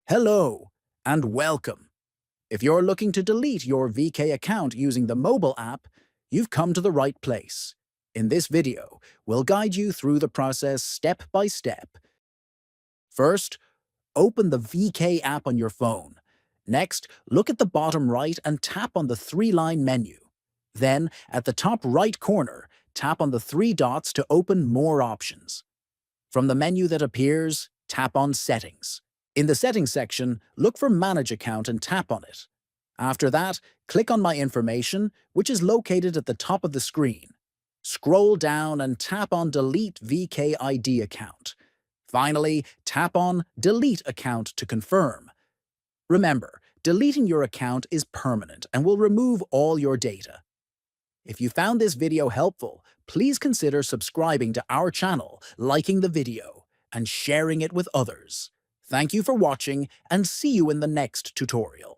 Hello and welcome. If you're looking to delete your VK account using the mobile app, you've come to the right place. In this video, we'll guide you through the process step by step. First, open the VK app on your phone. Next, look at the bottom right and tap on the three-line menu. Then, at the top right corner, tap on the three dots to open More Options. From the menu that appears, tap on Settings. In the Settings section, look for Manage Account and tap on it. After that, click on My Information, which is located at the top of the screen. Scroll down and tap on Delete VKID Account. Finally, tap on Delete Account to confirm. Remember, deleting your account is permanent and will remove all your data. If you found this video helpful, please consider subscribing to our channel, liking the video, and sharing it with others. Thank you for watching, and see you in the next tutorial.